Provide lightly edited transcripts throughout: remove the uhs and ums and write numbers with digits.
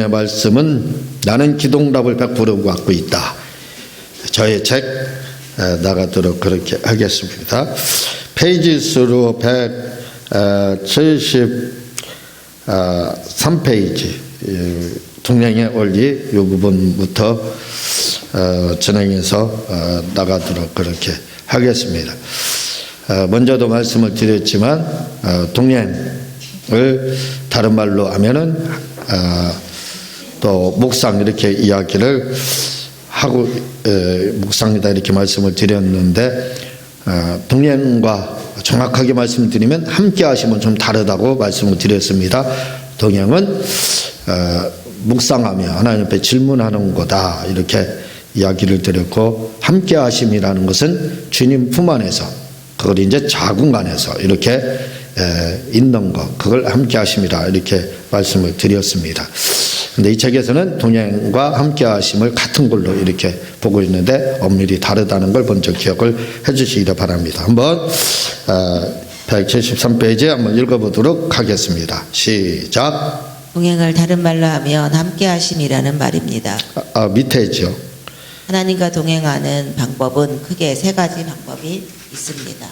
말씀은 나는 기동답을 100% 갖고 있다. 저의 책 나가도록 그렇게 하겠습니다. 페이지 수로 173페이지 동양의 원리 이 부분부터 진행해서 나가도록 그렇게 하겠습니다. 먼저도 말씀을 드렸지만 동양을 다른 말로 하면은 또 묵상 이렇게 이야기를 하고 묵상이다 이렇게 말씀을 드렸는데 동양과 정확하게 말씀드리면 함께 하시면 좀 다르다고 말씀을 드렸습니다. 동양은 묵상하며 하나님 앞에 질문하는 거다 이렇게 이야기를 드렸고, 함께 하심이라는 것은 주님 품 안에서 그걸 이제 자궁 안에서 이렇게 있는 것, 그걸 함께 하심이라 이렇게 말씀을 드렸습니다. 근데 이 책에서는 동양과 함께 하심을 같은 걸로 이렇게 보고 있는데 엄밀히 다르다는 걸 먼저 기억을 해 주시기 바랍니다. 한번 173페이지 한번 읽어보도록 하겠습니다. 시작. 동행을 다른 말로 하면 함께 하심이라는 말입니다. 밑에죠. 하나님과 동행하는 방법은 크게 세 가지 방법이 있습니다.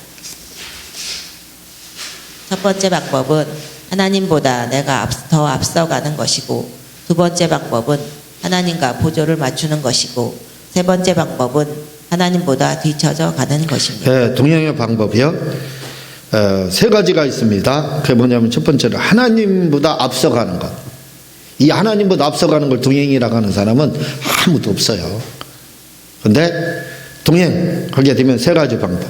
첫 번째 방법은 하나님보다 내가 더 앞서가는 것이고, 두 번째 방법은 하나님과 보조를 맞추는 것이고, 세 번째 방법은 하나님보다 뒤처져 가는 것입니다. 네, 동행의 방법이요. 세 가지가 있습니다. 그게 뭐냐면 첫 번째로 하나님보다 앞서가는 것. 이 하나님보다 앞서가는 걸 동행이라고 하는 사람은 아무도 없어요. 근데 동행하게 되면 세 가지 방법.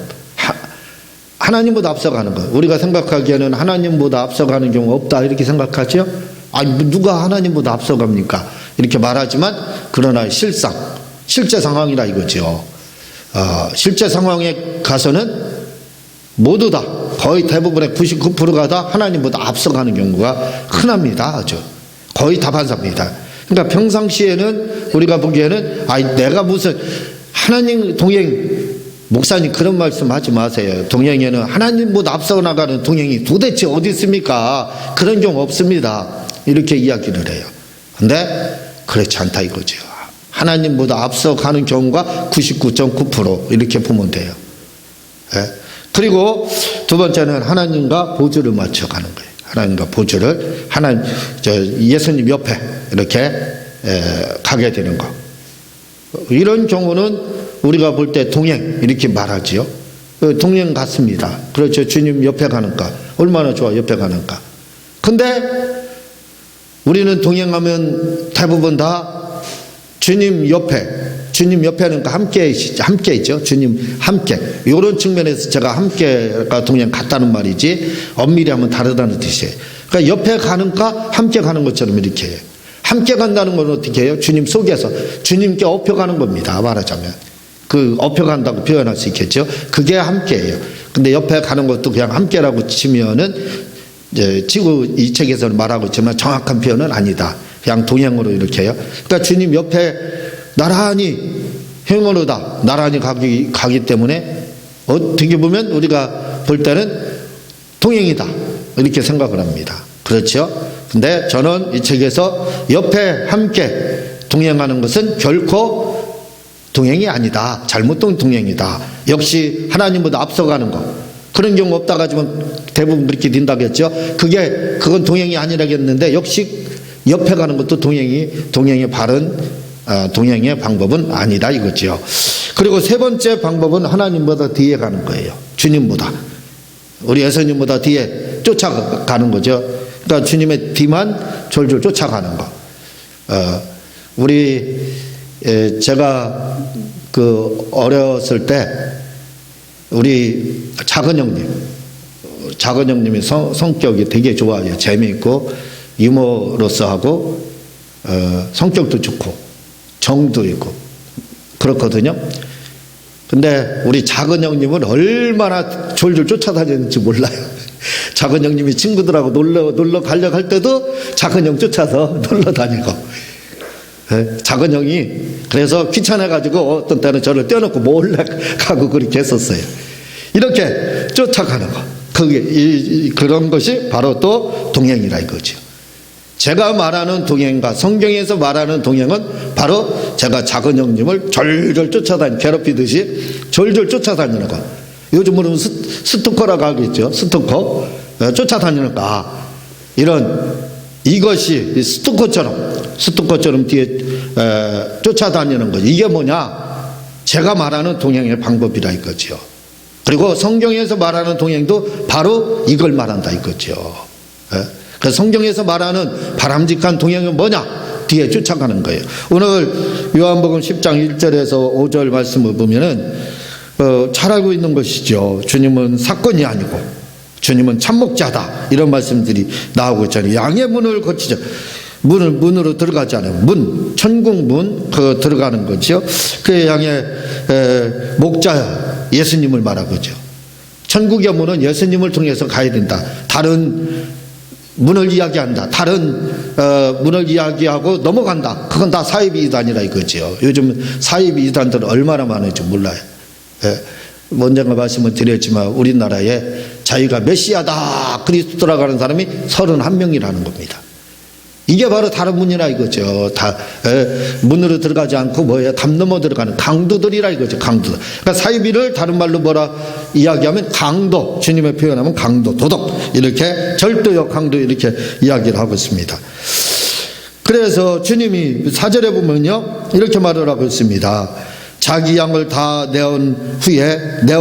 하나님보다 앞서가는 것. 우리가 생각하기에는 하나님보다 앞서가는 경우 없다 이렇게 생각하죠. 아니 누가 하나님보다 앞서갑니까? 이렇게 말하지만 그러나 실제 상황이라 이거죠. 실제 상황에 가서는 모두 다 거의 대부분의 99%가 다 하나님보다 앞서가는 경우가 흔합니다. 아주 거의 다반사입니다. 그러니까 평상시에는 우리가 보기에는 내가 무슨 하나님 동행, 목사님 그런 말씀 하지 마세요. 동행에는 하나님보다 앞서 나가는 동행이 도대체 어디 있습니까? 그런 경우 없습니다. 이렇게 이야기를 해요. 근데 그렇지 않다 이거죠. 하나님보다 앞서가는 경우가 99.9% 이렇게 보면 돼요. 그리고 두 번째는 하나님과 보조를 맞춰가는 거예요. 하나님과 보조를 예수님 옆에 이렇게 가게 되는 거. 이런 경우는 우리가 볼 때 동행 이렇게 말하지요. 동행 같습니다. 그렇죠. 주님 옆에 가는가 얼마나 좋아 옆에 가는가. 근데 우리는 동행하면 대부분 다 주님 옆에는 함께 있죠. 주님 함께. 이런 측면에서 제가 함께가 동행 같다는 말이지 엄밀히 하면 다르다는 뜻이에요. 그러니까 옆에 가는가 함께 가는 것처럼 이렇게 해요. 함께 간다는 건 어떻게 해요? 주님 속에서 주님께 업혀가는 겁니다. 말하자면 그 업혀간다고 표현할 수 있겠죠. 그게 함께예요. 근데 옆에 가는 것도 그냥 함께라고 치면은 지구 이 책에서는 말하고 있지만 정확한 표현은 아니다. 그냥 동행으로 이렇게 해요. 그러니까 주님 옆에 나란히 행으로다 나란히 가기 때문에 어떻게 보면 우리가 볼 때는 동행이다 이렇게 생각을 합니다. 그렇죠? 근데 저는 이 책에서 옆에 함께 동행하는 것은 결코 동행이 아니다. 잘못된 동행이다. 역시 하나님보다 앞서가는 것. 그런 경우 없다가 하지만 대부분 그렇게 된다겠죠. 그건 동행이 아니라겠는데 역시 옆에 가는 것도 동행의 바른 동행의 방법은 아니다 이거죠. 그리고 세 번째 방법은 하나님보다 뒤에 가는 거예요. 주님보다. 우리 예수님보다 뒤에 쫓아가는 거죠. 그러니까 주님의 뒤만 졸졸 쫓아가는 거. 제가 어렸을 때 우리 작은 형님이 성격이 되게 좋아요. 재미있고 유머러스 하고 성격도 좋고 정도 있고 그렇거든요. 근데 우리 작은 형님은 얼마나 졸졸 쫓아다녔는지 몰라요. 작은 형님이 친구들하고 놀러 가려고 할 때도 작은 형 쫓아서 놀러 다니고, 작은 형이 그래서 귀찮아가지고 어떤 때는 저를 떼어놓고 몰래 가고 그렇게 했었어요. 이렇게 쫓아가는 거. 그런 것이 바로 또 동행이라 이거죠. 제가 말하는 동행과 성경에서 말하는 동행은 바로 제가 작은 형님을 졸졸 괴롭히듯이 졸졸 쫓아다니는 거. 요즘으로는 스토커라고 하겠죠. 스토커. 쫓아다니는 거. 이것이 스토커처럼 뒤에 쫓아다니는 거죠. 이게 뭐냐? 제가 말하는 동행의 방법이라 이거죠. 그리고 성경에서 말하는 동행도 바로 이걸 말한다 이거죠. 그 성경에서 말하는 바람직한 동행은 뭐냐? 뒤에 쫓아가는 거예요. 오늘 요한복음 10장 1절에서 5절 말씀을 보면은 잘 알고 있는 것이죠. 주님은 사건이 아니고 주님은 참목자다, 이런 말씀들이 나오고 있잖아요. 양의 문을 거치자. 문으로 들어가지 않아요. 천국 문, 들어가는 거죠. 그 양의 목자 예수님을 말하고 있죠. 천국의 문은 예수님을 통해서 가야 된다. 다른 문을 이야기한다. 다른 문을 이야기하고 넘어간다. 그건 다 사이비 이단이라 이거죠. 요즘 사이비 이단들은 얼마나 많은지 몰라요. 언젠가 말씀을 드렸지만 우리나라에 자기가 메시아다, 그리스도라고 하는 사람이 31명이라는 겁니다. 이게 바로 다른 문이라 이거죠. 문으로 들어가지 않고 담 넘어 들어가는 강도들이라 이거죠. 강도들. 그러니까 사이비를 다른 말로 뭐라 이야기하면 강도, 주님의 표현하면 강도, 도덕, 이렇게 절도역 강도 이렇게 이야기를 하고 있습니다. 그래서 주님이 4절에 보면요, 이렇게 말을 하고 있습니다. 자기 양을 다 내어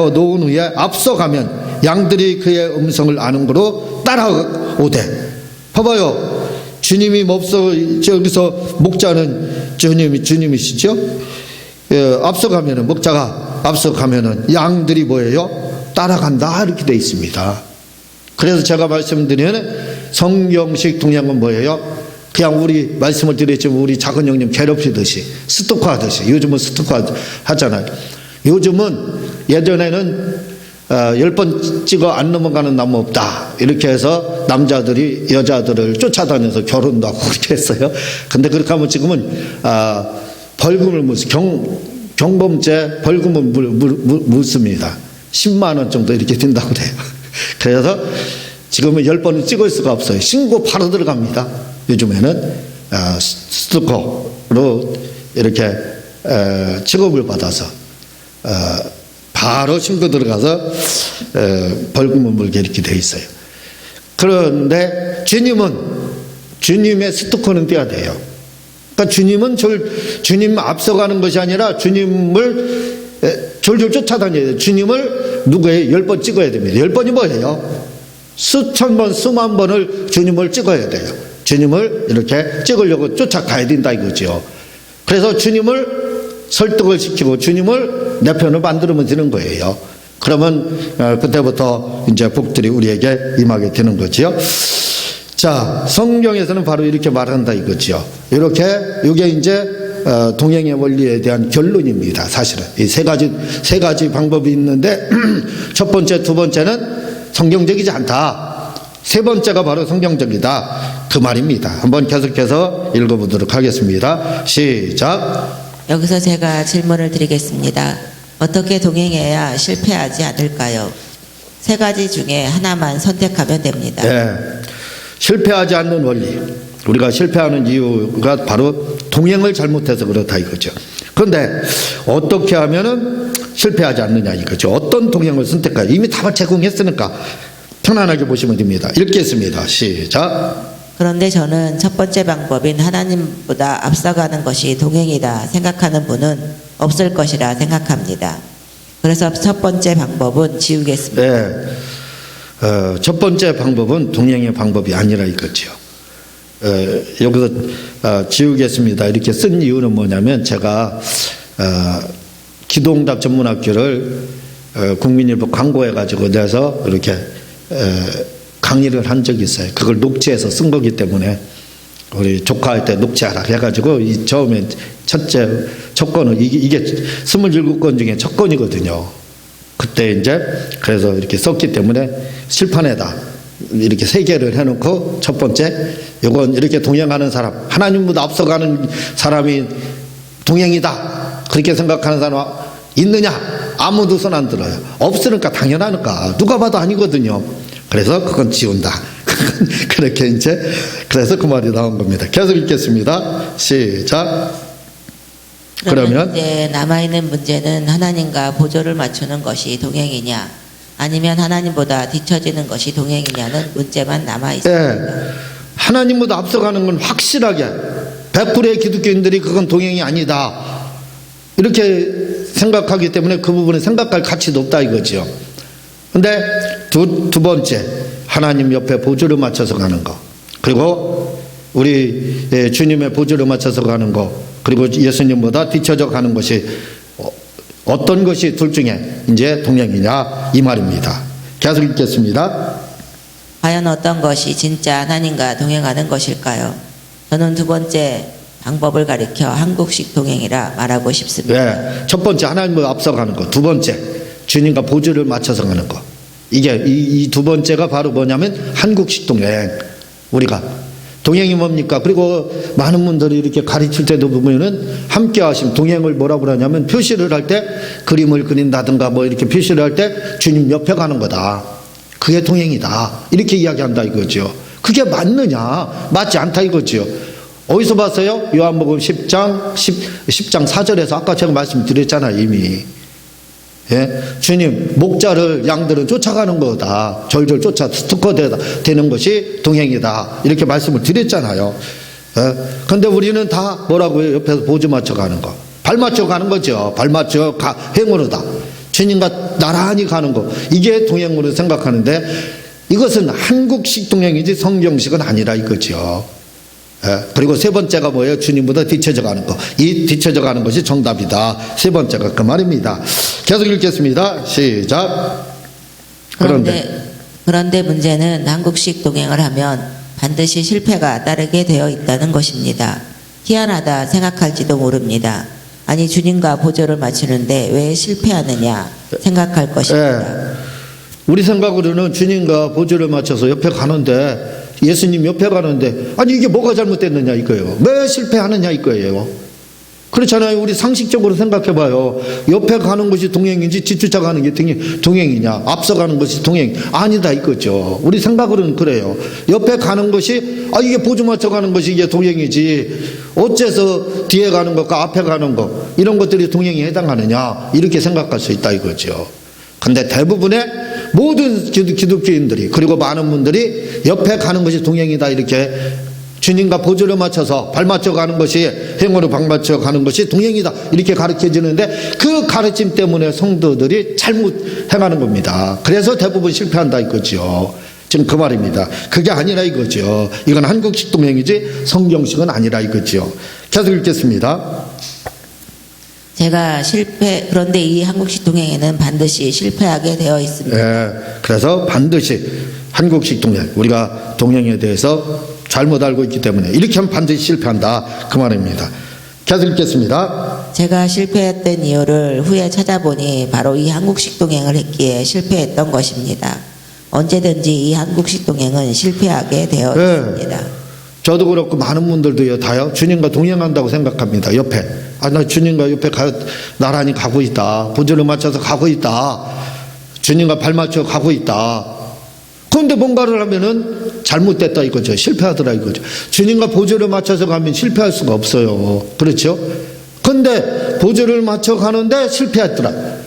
놓은 후에 앞서가면 양들이 그의 음성을 아는 거로 따라오되. 봐봐요. 주님이 여기서 목자는 주님이시죠? 앞서가면은, 목자가 앞서가면은 양들이 뭐예요? 따라간다, 이렇게 되어 있습니다. 그래서 제가 말씀드리는 성경식 동향은 뭐예요? 그냥 우리 말씀을 드렸지만 우리 작은 형님 괴롭히듯이, 스토커 하듯이. 요즘은 스토커 하잖아요. 요즘은 예전에는 10번 찍어 안 넘어가는 나무 없다, 이렇게 해서 남자들이 여자들을 쫓아다녀서 결혼도 하고 그렇게 했어요. 근데 그렇게 하면 지금은 벌금을 경범죄 벌금을 묻습니다. 10만 원 정도 이렇게 된다고 돼요. 그래서 지금은 10번은 찍을 수가 없어요. 신고 바로 들어갑니다. 요즘에는 스토커로 이렇게 취급을 받아서 바로 신고 들어가서 벌금을 물게 이렇게 돼 있어요. 그런데 주님의 스토커는 떼야 돼요. 그러니까 주님 앞서가는 것이 아니라 주님을 졸졸 쫓아다녀야 돼요. 주님을 누구에 10번 찍어야 됩니다. 10번이 뭐예요? 수천 번, 수만 번을 주님을 찍어야 돼요. 주님을 이렇게 찍으려고 쫓아가야 된다 이거죠. 그래서 주님을 설득을 시키고 주님을 내 편을 만들면 되는 거예요. 그러면 그때부터 이제 복들이 우리에게 임하게 되는 거지요. 자, 성경에서는 바로 이렇게 말한다 이거지요. 이게 이제 동행의 원리에 대한 결론입니다. 사실은 이 세 가지 방법이 있는데 첫 번째, 두 번째는 성경적이지 않다. 세 번째가 바로 성경적이다, 그 말입니다. 한번 계속해서 읽어보도록 하겠습니다. 시작. 여기서 제가 질문을 드리겠습니다. 어떻게 동행해야 실패하지 않을까요? 세 가지 중에 하나만 선택하면 됩니다. 네, 실패하지 않는 원리. 우리가 실패하는 이유가 바로 동행을 잘못해서 그렇다 이거죠. 그런데 어떻게 하면은 실패하지 않느냐 이거죠. 어떤 동행을 선택할까? 이미 답을 제공했으니까 편안하게 보시면 됩니다. 읽겠습니다. 시작. 그런데 저는 첫 번째 방법인 하나님보다 앞서가는 것이 동행이다 생각하는 분은 없을 것이라 생각합니다. 그래서 첫 번째 방법은 지우겠습니다. 네, 첫 번째 방법은 동행의 방법이 아니라 이거죠. 여기서 지우겠습니다 이렇게 쓴 이유는 뭐냐면, 제가 기도응답 전문학교를 국민일보 광고해가지고 내서 이렇게 강의를 한 적이 있어요. 그걸 녹취해서 쓴 거기 때문에 우리 조카할 때 녹취하라 해가지고 처음에 첫 건은 이게 27건 중에 첫 건이거든요. 그때 이제 그래서 이렇게 썼기 때문에 실판에다 이렇게 3개를 해놓고, 첫 번째 요건 이렇게 동행하는 사람, 하나님보다 앞서가는 사람이 동행이다 그렇게 생각하는 사람 있느냐? 아무도 손 안 들어요. 없으니까 당연하니까, 누가 봐도 아니거든요. 그래서 그건 지운다. 그렇게 이제 그래서 그 말이 나온 겁니다. 계속 읽겠습니다. 시작. 그러면 이제 남아있는 문제는 하나님과 보조를 맞추는 것이 동행이냐 아니면 하나님보다 뒤처지는 것이 동행이냐는 문제만 남아있습니다. 예, 하나님보다 앞서가는 건 확실하게 100%의 기독교인들이 그건 동행이 아니다 이렇게 생각하기 때문에 그 부분에 생각할 가치도 없다 이거죠. 근데 두 번째 하나님 옆에 보조를 맞춰서 가는 거, 그리고 우리 주님의 보조를 맞춰서 가는 거, 그리고 예수님보다 뒤처져 가는 것이 어떤 것이 둘 중에 이제 동행이냐 이 말입니다. 계속 읽겠습니다. 과연 어떤 것이 진짜 하나님과 동행하는 것일까요? 저는 두 번째 방법을 가리켜 한국식 동행이라 말하고 싶습니다. 첫 번째 하나님보다 앞서가는 거, 두 번째 주님과 보조를 맞춰서 가는 거. 이게 이 두 번째가 바로 뭐냐면 한국식 동행. 우리가 동행이 뭡니까? 그리고 많은 분들이 이렇게 가르칠 때도 보면은 함께 하심 동행을 뭐라고 그러냐면 표시를 할 때 그림을 그린다든가 뭐 이렇게 표시를 할 때 주님 옆에 가는 거다. 그게 동행이다. 이렇게 이야기한다 이거죠. 그게 맞느냐? 맞지 않다 이거죠. 어디서 봤어요? 요한복음 10장 4절에서 아까 제가 말씀드렸잖아요 이미. 예? 주님 목자를 양들은 쫓아가는 거다. 절절 쫓아 스토커되는 것이 동행이다. 이렇게 말씀을 드렸잖아요. 그런데 우리는 다 뭐라고요? 옆에서 보조 맞춰 가는 거. 발 맞춰 가는 거죠. 발 맞춰 행으로다. 주님과 나란히 가는 거. 이게 동행으로 생각하는데 이것은 한국식 동행이지 성경식은 아니라 이거죠. 그리고 세 번째가 뭐예요? 주님보다 뒤쳐져 가는 거. 이 뒤쳐져 가는 것이 정답이다. 세 번째가 그 말입니다. 계속 읽겠습니다. 시작. 그런데 문제는 한국식 동행을 하면 반드시 실패가 따르게 되어 있다는 것입니다. 희한하다 생각할지도 모릅니다. 아니 주님과 보조를 맞추는데 왜 실패하느냐 생각할 것입니다. 우리 생각으로는 주님과 보조를 맞춰서 옆에 가는데 예수님 옆에 가는데 아니 이게 뭐가 잘못됐느냐 이거예요. 왜 실패하느냐 이거예요. 그렇잖아요. 우리 상식적으로 생각해봐요. 옆에 가는 것이 동행인지 뒤쫓아가는 게 동행이냐, 앞서가는 것이 동행 아니다 이거죠. 우리 생각으로는 그래요. 옆에 가는 것이 이게 보조 맞춰가는 것이 이게 동행이지 어째서 뒤에 가는 것과 앞에 가는 것 이런 것들이 동행에 해당하느냐 이렇게 생각할 수 있다 이거죠. 근데 대부분의 모든 기독교인들이 그리고 많은 분들이 옆에 가는 것이 동행이다 이렇게 주님과 보조를 맞춰서 발 맞춰 가는 것이 행으로 발 맞춰 가는 것이 동행이다 이렇게 가르쳐지는데 그 가르침 때문에 성도들이 잘못 행하는 겁니다. 그래서 대부분 실패한다 이거죠. 지금 그 말입니다. 그게 아니라 이거죠. 이건 한국식 동행이지 성경식은 아니라 이거죠. 계속 읽겠습니다. 그런데 이 한국식 동행에는 반드시 실패하게 되어 있습니다. 그래서 반드시 한국식 동행, 우리가 동행에 대해서 잘못 알고 있기 때문에 이렇게 하면 반드시 실패한다 그 말입니다. 계속 읽겠습니다. 제가 실패했던 이유를 후에 찾아보니 바로 이 한국식 동행을 했기에 실패했던 것입니다. 언제든지 이 한국식 동행은 실패하게 되어 있습니다. 저도 그렇고 많은 분들도요 다요 주님과 동행한다고 생각합니다. 옆에 나 주님과 옆에 나란히 가고 있다. 보조를 맞춰서 가고 있다. 주님과 발 맞춰 가고 있다. 그런데 뭔가를 하면은 잘못됐다 이거죠. 실패하더라 이거죠. 주님과 보조를 맞춰서 가면 실패할 수가 없어요. 그렇죠? 근데 보조를 맞춰 가는데 실패했더라.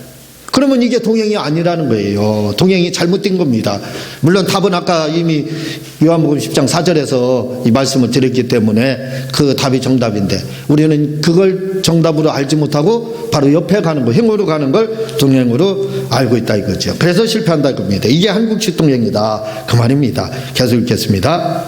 그러면 이게 동행이 아니라는 거예요. 동행이 잘못된 겁니다. 물론 답은 아까 이미 요한복음 10장 4절에서 이 말씀을 드렸기 때문에 그 답이 정답인데 우리는 그걸 정답으로 알지 못하고 바로 옆에 가는 거, 행으로 가는 걸 동행으로 알고 있다 이거죠. 그래서 실패한다 이겁니다. 이게 한국식 동행이다 그 말입니다. 계속 읽겠습니다.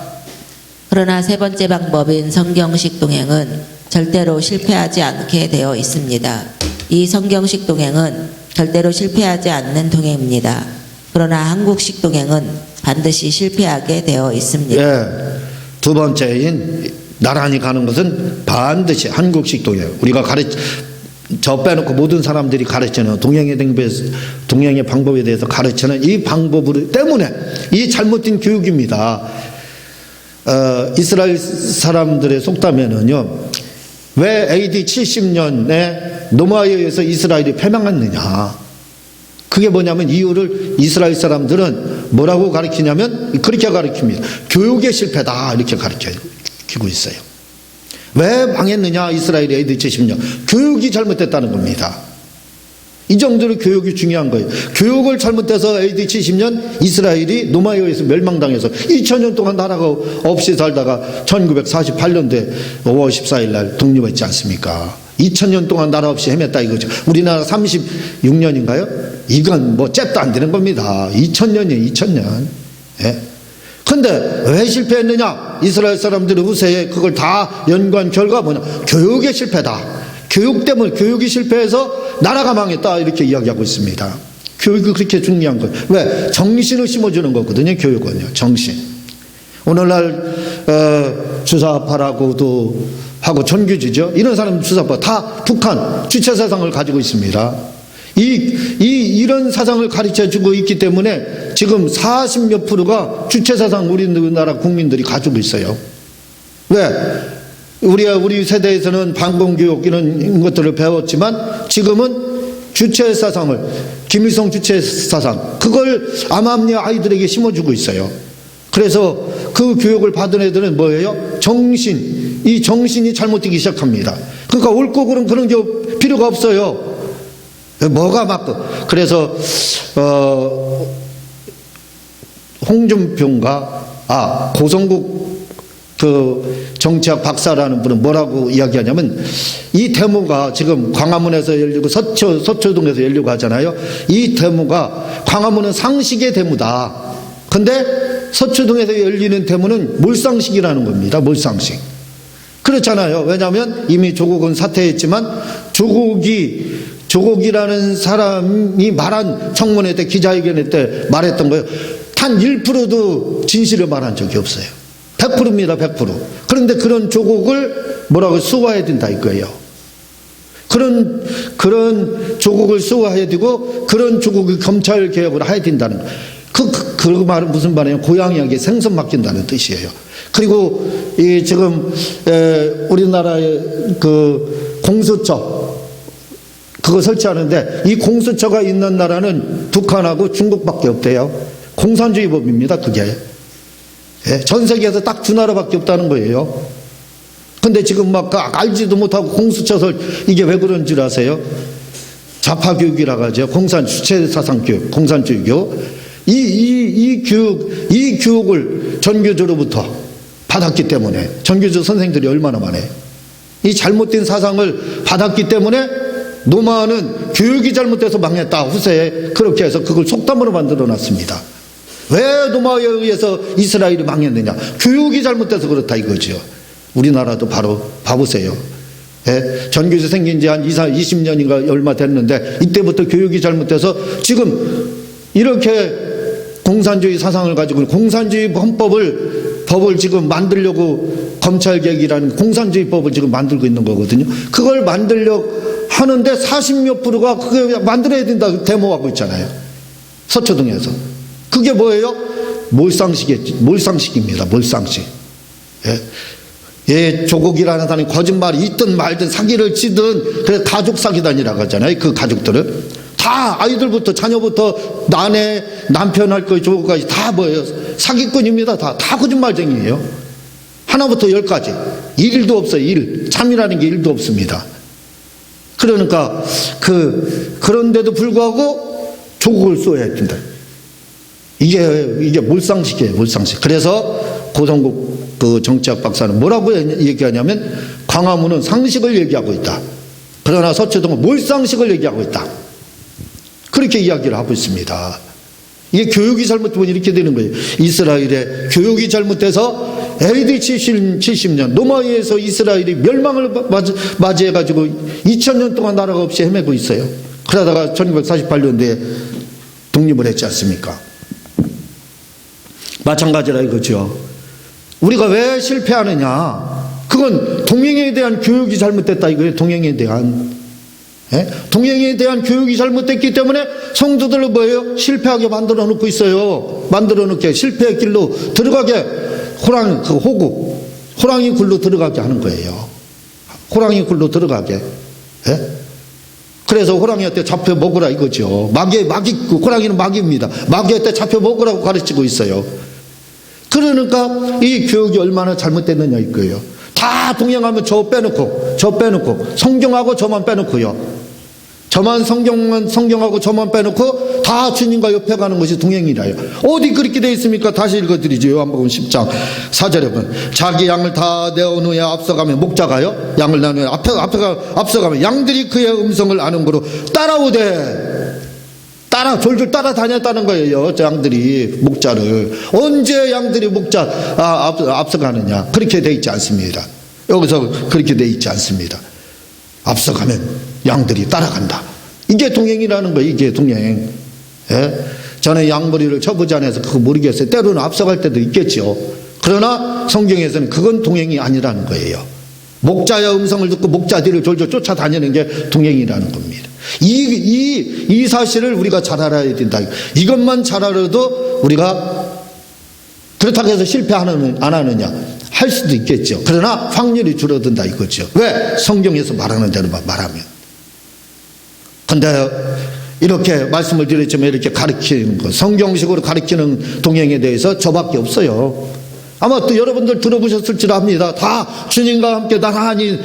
그러나 세 번째 방법인 성경식 동행은 절대로 실패하지 않게 되어 있습니다. 이 성경식 동행은 절대로 실패하지 않는 동행입니다. 그러나 한국식 동행은 반드시 실패하게 되어 있습니다. 두 번째인 나란히 가는 것은 반드시 한국식 동행. 우리가 저 빼놓고 모든 사람들이 가르치는 동행의 방법에 대해서 가르치는 이 방법 때문에 이 잘못된 교육입니다. 이스라엘 사람들의 속담에는요. 왜 AD 70년에 노마에 의해서 이스라엘이 패망했느냐. 그게 뭐냐면 이유를 이스라엘 사람들은 뭐라고 가르치냐면 그렇게 가르칩니다. 교육의 실패다 이렇게 가르치고 있어요. 왜 망했느냐 이스라엘의 AD 70년 교육이 잘못됐다는 겁니다. 이 정도로 교육이 중요한 거예요. 교육을 잘못해서 AD 70년 이스라엘이 노마에 의해서 멸망당해서 2000년 동안 나라가 없이 살다가 1948년도에 5월 14일 날 독립했지 않습니까? 2000년 동안 나라 없이 헤맸다 이거죠. 우리나라 36년인가요? 이건 뭐 잽도 안 되는 겁니다. 2000년이에요. 2000년. 예? 근데 왜 실패했느냐? 이스라엘 사람들의 후세에 그걸 다 연구한 결과 뭐냐? 교육의 실패다. 교육 때문에 교육이 실패해서 나라가 망했다 이렇게 이야기하고 있습니다. 교육이 그렇게 중요한 거예요. 왜? 정신을 심어주는 거거든요. 교육은요. 정신. 오늘날 주사파라고도 하고 전교지죠. 이런 사람 주사파 다 북한 주체 사상을 가지고 있습니다. 이런 사상을 가르쳐주고 있기 때문에 지금 40몇 프로가 주체 사상 우리나라 국민들이 가지고 있어요. 왜? 우리 세대에서는 반공교육 이런 것들을 배웠지만 지금은 주체 사상을 김일성 주체 사상 그걸 암암리 아이들에게 심어주고 있어요. 그래서 그 교육을 받은 애들은 뭐예요? 이 정신이 잘못되기 시작합니다. 그러니까 옳고 그른 그런 게 필요가 없어요. 뭐가 맞고 그래서 홍준표인가 고성국 그 정치학 박사라는 분은 뭐라고 이야기하냐면 이 데모가 지금 광화문에서 열리고 서초동에서 열리고 하잖아요. 이 데모가 광화문은 상식의 데모다. 근데 서초동에서 열리는 데모는 몰상식이라는 겁니다. 몰상식. 그렇잖아요. 왜냐하면 이미 조국은 사퇴했지만 조국이라는 사람이 말한 청문회 때 기자회견회 때 말했던 거예요. 단 1%도 진실을 말한 적이 없어요. 100%입니다. 100%. 그런데 그런 조국을 뭐라고 수호해야 된다 이거예요. 그런 조국을 수호해야 되고 그런 조국이 검찰 개혁을 해야 된다는 거예요. 그 말은 무슨 말이에요? 고양이에게 생선 맡긴다는 뜻이에요. 그리고 지금 우리나라의 그 공수처 그거 설치하는데 이 공수처가 있는 나라는 북한하고 중국밖에 없대요. 공산주의법입니다. 그게. 전 세계에서 딱 두 나라밖에 없다는 거예요. 근데 지금 막 알지도 못하고 공수처설 이게 왜 그런 줄 아세요? 좌파 교육이라고 하죠. 주체 사상 교육, 공산주의 교육. 이 교육을 전교조로부터 받았기 때문에 전교조 선생들이 얼마나 많아요. 이 잘못된 사상을 받았기 때문에 노마는 교육이 잘못돼서 망했다. 후세에 그렇게 해서 그걸 속담으로 만들어 놨습니다. 왜 노마에 의해서 이스라엘이 망했느냐? 교육이 잘못돼서 그렇다 이거죠. 우리나라도 바로 봐보세요. 전교조 생긴 지 한 20년인가 얼마 됐는데 이때부터 교육이 잘못돼서 지금 이렇게 공산주의 사상을 가지고 공산주의 법을 지금 만들려고 검찰개혁이라는 공산주의 법을 지금 만들고 있는 거거든요. 그걸 만들려고 하는데 40몇 프로가 그게 만들어야 된다 데모하고 있잖아요. 서초동에서. 그게 뭐예요? 몰상식입니다. 몰상식. 조국이라는 사람이 거짓말이 있든 말든 사기를 치든 그래 가족 사기단이라고 하잖아요. 그 가족들은 다 아이들부터 자녀부터 아내 남편 할 거에 조국까지 다 뭐예요? 사기꾼입니다. 다 거짓말쟁이에요. 하나부터 10까지 일도 없어요. 참이라는 게 일도 없습니다. 그러니까 그런데도 불구하고 조국을 쏘아야 된다. 이게 몰상식이에요. 몰상식. 그래서 고성국 그 정치학 박사는 뭐라고 얘기하냐면 광화문은 상식을 얘기하고 있다. 그러나 서초동은 몰상식을 얘기하고 있다. 그렇게 이야기를 하고 있습니다. 이게 교육이 잘못되면 이렇게 되는 거예요. 이스라엘의 교육이 잘못돼서 AD 70년 노마에서 이스라엘이 멸망을 맞이해가지고 2000년 동안 나라가 없이 헤매고 있어요. 그러다가 1948년도에 독립을 했지 않습니까? 마찬가지라 이거죠. 우리가 왜 실패하느냐? 그건 동행에 대한 교육이 잘못됐다 이거예요. 동행에 대한 교육이 잘못됐기 때문에 성도들을 뭐예요? 실패하게 만들어 놓고 있어요. 만들어 놓게 실패의 길로 들어가게 호랑이 굴로 들어가게 하는 거예요. 호랑이 굴로 들어가게. 그래서 호랑이한테 잡혀 먹으라 이거죠. 호랑이는 마귀입니다. 마귀한테 잡혀 먹으라고 가르치고 있어요. 그러니까 이 교육이 얼마나 잘못됐느냐 이거예요. 다 동행하면 저 빼놓고 성경하고 저만 빼놓고요. 성경하고 저만 빼놓고 다 주님과 옆에 가는 것이 동행이라요. 어디 그렇게 되어 있습니까? 다시 읽어드리죠. 요한복음 10장 4절에 보면 자기 양을 다 내어온 후에 앞서가면 목자가요. 양을 내어온 후에 앞서가면 양들이 그의 음성을 아는 거로 따라오되 졸졸 따라다녔다는 거예요. 저 양들이 목자를. 언제 양들이 앞서가느냐. 그렇게 되어 있지 않습니다. 여기서 그렇게 되어 있지 않습니다. 앞서가면 양들이 따라간다. 이게 동행이라는 거예요. 이게 동행. 예? 전에 양머리를 쳐보지 않아서 그거 모르겠어요. 때로는 앞서갈 때도 있겠죠. 그러나 성경에서는 그건 동행이 아니라는 거예요. 목자의 음성을 듣고 목자 뒤를 졸졸 쫓아다니는 게 동행이라는 겁니다. 이 사실을 우리가 잘 알아야 된다. 이것만 잘 알아도 우리가 그렇다고 해서 실패 안 하느냐? 할 수도 있겠죠. 그러나 확률이 줄어든다 이거죠. 왜? 성경에서 말하는 대로만 말하면. 근데 이렇게 말씀을 드렸지만 이렇게 가르치는 것, 성경식으로 가르치는 동행에 대해서 저밖에 없어요. 아마 또 여러분들 들어보셨을지도 합니다. 다 주님과 함께 나란히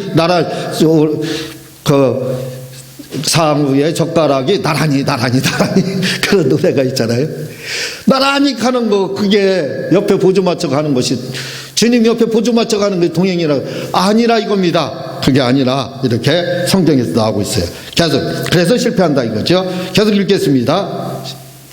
상우의 젓가락이 나란히 그런 노래가 있잖아요. 나란히 가는 거, 그게 옆에 보조 맞춰 가는 것이, 주님 옆에 보조 맞춰 가는 게 동행이라 아니라 이겁니다. 그게 아니라 이렇게 성경에서 나오고 있어요. 그래서 실패한다 이거죠. 계속 읽겠습니다.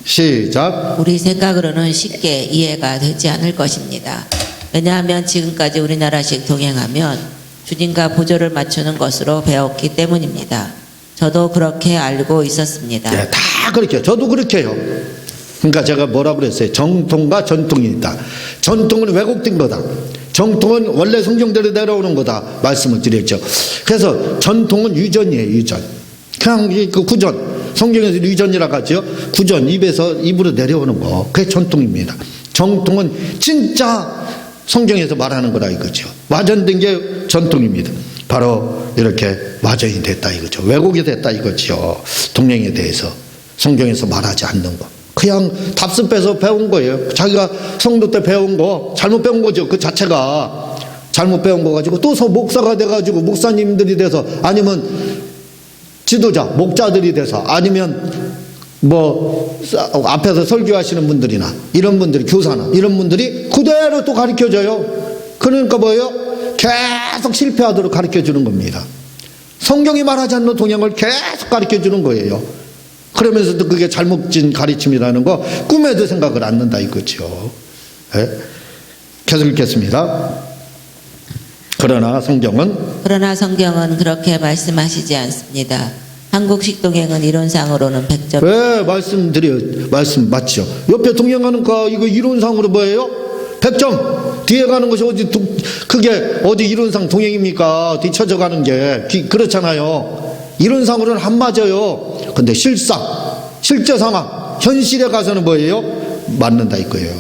시작. 우리 생각으로는 쉽게 이해가 되지 않을 것입니다. 왜냐하면 지금까지 우리나라식 동행하면 주님과 보조를 맞추는 것으로 배웠기 때문입니다. 저도 그렇게 알고 있었습니다. 네, 다 그렇게. 저도 그렇게 해요. 그러니까 제가 뭐라고 그랬어요? 정통과 전통이 있다. 전통은 왜곡된 거다. 정통은 원래 성경대로 내려오는 거다 말씀을 드렸죠. 그래서 전통은 유전이에요. 유전. 그냥 그 구전. 성경에서 유전이라고 하죠. 구전, 입으로 내려오는 거. 그게 전통입니다. 정통은 진짜 성경에서 말하는 거라 이거죠. 와전된 게 전통입니다. 바로 이렇게 와전이 됐다 이거죠. 왜곡이 됐다 이거죠. 동행에 대해서 성경에서 말하지 않는 거. 그냥 답습해서 배운 거예요. 자기가 성도 때 배운 거 잘못 배운 거죠. 그 자체가 잘못 배운 거 가지고 또 목사가 돼가지고 목사님들이 돼서, 아니면 지도자 목자들이 돼서, 아니면 뭐 앞에서 설교하시는 분들이나 이런 분들이, 교사나 이런 분들이 그대로 또 가르쳐줘요. 그러니까 뭐예요? 계속 실패하도록 가르쳐주는 겁니다. 성경이 말하지 않는 동행을 계속 가르쳐주는 거예요. 그러면서도 그게 잘못된 가르침이라는 거 꿈에도 생각을 안 한다 이거죠. 네? 계속 읽겠습니다. 그러나 성경은 그렇게 말씀하시지 않습니다. 한국식 동행은 이론상으로는 100점. 왜 말씀 맞죠? 옆에 동행하는 거 이거 이론상으로 뭐예요? 100점. 뒤에 가는 것이 그게 어디 이론상 동행입니까? 뒤쳐져 가는 게 그렇잖아요. 이론상으로는 안 맞아요. 근데 실제 상황, 현실에 가서는 뭐예요? 맞는다 이거예요.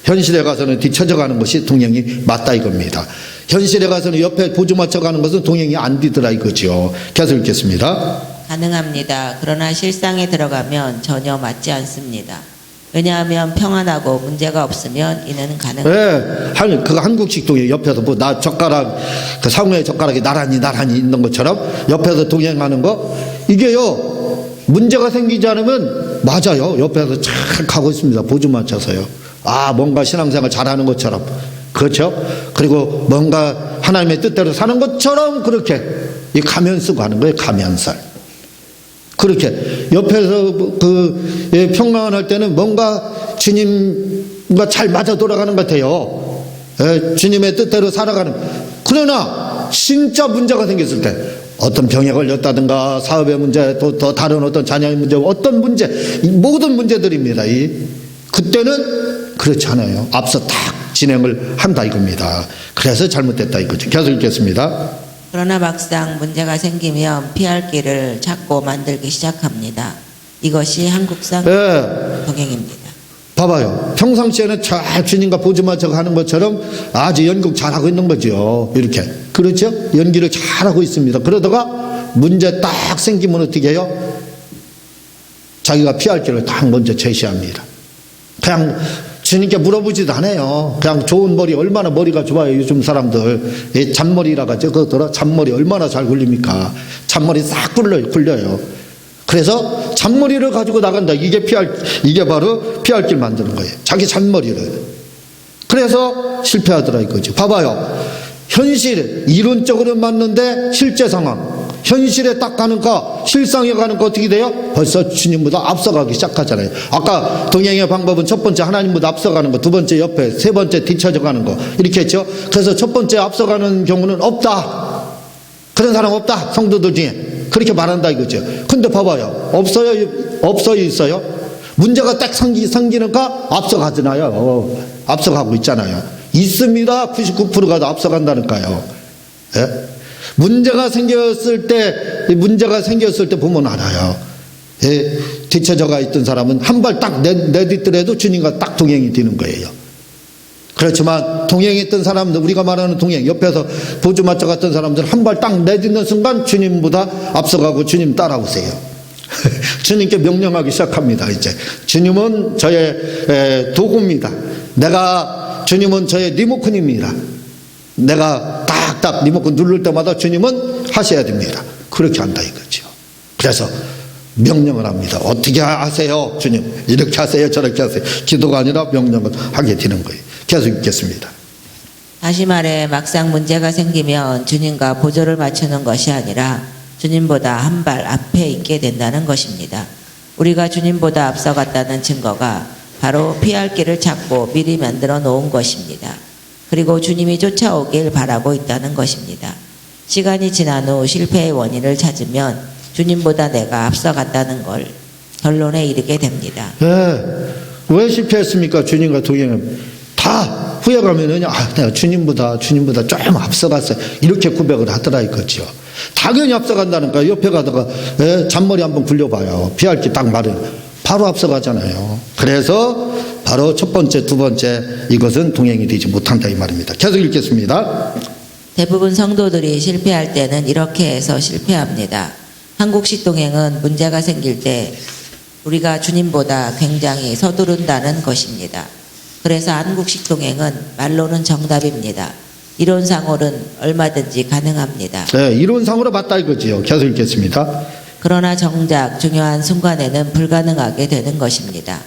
현실에 가서는 뒤쳐져 가는 것이 동행이 맞다 이겁니다. 현실에 가서는 옆에 보조 맞춰 가는 것은 동행이 안 되더라 이거죠. 계속 읽겠습니다. 가능합니다. 그러나 실상에 들어가면 전혀 맞지 않습니다. 왜냐하면 평안하고 문제가 없으면 이는 가능합니다. 네, 그 한국식 동행 옆에서 나 젓가락, 그 상우의 젓가락이 나란히 있는 것처럼 옆에서 동행하는 거, 이게요 문제가 생기지 않으면 맞아요. 옆에서 잘 가고 있습니다. 보조 맞춰서요. 뭔가 신앙생활 잘하는 것처럼, 그렇죠? 그리고 뭔가 하나님의 뜻대로 사는 것처럼 그렇게 이 가면 쓰고 하는 거예요. 가면살. 그렇게 옆에서 평강할 때는 뭔가 주님과 잘 맞아 돌아가는 것 같아요. 주님의 뜻대로 살아가는. 그러나 진짜 문제가 생겼을 때, 어떤 병에 걸렸다든가 사업의 문제, 또 다른 어떤 자녀의 문제, 어떤 문제, 모든 문제들입니다. 그때는 그렇지 않아요. 앞서 딱 진행을 한다 이겁니다. 그래서 잘못됐다 이거죠. 계속 읽겠습니다. 그러나 막상 문제가 생기면 피할 길을 찾고 만들기 시작합니다. 이것이 한국상 동행입니다. 봐봐요. 평상시에는 잘 주님과 보조 맞춰 가는 것처럼 아주 연극 잘하고 있는 거죠. 이렇게. 그렇죠? 연기를 잘하고 있습니다. 그러다가 문제 딱 생기면 어떻게 해요? 자기가 피할 길을 딱 먼저 제시합니다. 그냥 주님께 물어보지도 않아요. 그냥 좋은 머리, 얼마나 머리가 좋아요, 요즘 사람들. 이 잔머리라 가지고, 잔머리 얼마나 잘 굴립니까? 잔머리 싹 굴려요. 그래서 잔머리를 가지고 나간다. 이게 바로 피할 길 만드는 거예요. 자기 잔머리를. 그래서 실패하더라 이거죠. 봐봐요. 현실, 이론적으로 맞는데 실제 상황. 현실에 딱 가니까, 실상에 가니까 어떻게 돼요? 벌써 주님보다 앞서가기 시작하잖아요. 아까 동행의 방법은 첫 번째 하나님보다 앞서가는 거, 두 번째 옆에, 세 번째 뒤쳐져 가는 거, 이렇게 했죠. 그래서 첫 번째 앞서가는 경우는 없다. 그런 사람 없다. 성도들 중에. 그렇게 말한다 이거죠. 근데 봐봐요. 없어요, 있어요? 문제가 딱 생기니까 앞서가잖아요. 앞서가고 있잖아요. 있습니다. 99%가 다 앞서간다니까요. 예? 문제가 생겼을 때 보면 알아요. 예? 뒤쳐져가 있던 사람은 한 발 딱 내딛더라도 주님과 딱 동행이 되는 거예요. 그렇지만 동행했던 사람들, 우리가 말하는 동행, 옆에서 보조 맞춰 갔던 사람들 한 발 딱 내딛는 순간 주님보다 앞서가고 주님 따라오세요. 주님께 명령하기 시작합니다. 이제 주님은 저의 도구입니다. 주님은 저의 리모컨입니다. 내가 딱딱 리모컨 누를 때마다 주님은 하셔야 됩니다. 그렇게 한다 이거죠. 그래서 명령을 합니다. 어떻게 하세요, 주님? 이렇게 하세요, 저렇게 하세요. 기도가 아니라 명령을 하게 되는 거예요. 계속 읽겠습니다. 다시 말해 막상 문제가 생기면 주님과 보조를 맞추는 것이 아니라 주님보다 한 발 앞에 있게 된다는 것입니다. 우리가 주님보다 앞서갔다는 증거가 바로 피할 길을 찾고 미리 만들어 놓은 것입니다. 그리고 주님이 쫓아오길 바라고 있다는 것입니다. 시간이 지난 후 실패의 원인을 찾으면 주님보다 내가 앞서갔다는 걸 결론에 이르게 됩니다. 네. 왜 실패했습니까? 주님과 동행은 다 후회가면은 내가 주님보다 좀 앞서갔어요. 이렇게 고백을 하더라 이거죠. 당연히 앞서간다니까. 옆에 가다가 잔머리 한번 굴려봐요. 피할 길 딱 말해요. 바로 앞서가잖아요. 그래서 바로 첫 번째, 두 번째 이것은 동행이 되지 못한다 이 말입니다. 계속 읽겠습니다. 대부분 성도들이 실패할 때는 이렇게 해서 실패합니다. 한국식 동행은 문제가 생길 때 우리가 주님보다 굉장히 서두른다는 것입니다. 그래서 한국식 동행은 말로는 정답입니다. 이론상으로는 얼마든지 가능합니다. 네, 이론상으로 맞다 이거지요. 계속 읽겠습니다. 그러나 정작 중요한 순간에는 불가능하게 되는 것입니다.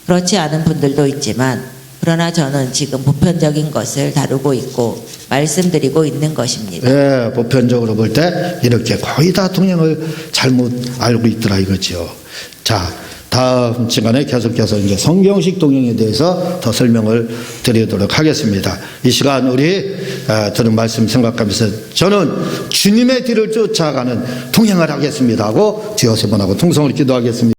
그렇지 않은 분들도 있지만 그러나 저는 지금 보편적인 것을 다루고 있고 말씀드리고 있는 것입니다. 네, 보편적으로 볼 때 이렇게 거의 다 동행을 잘못 알고 있더라 이거죠. 자, 다음 시간에 계속해서 이제 성경식 동행에 대해서 더 설명을 드리도록 하겠습니다. 이 시간 우리 들은 말씀 생각하면서 저는 주님의 뒤를 쫓아가는 동행을 하겠습니다 하고 주여 세 번 하고 통성으로 기도하겠습니다.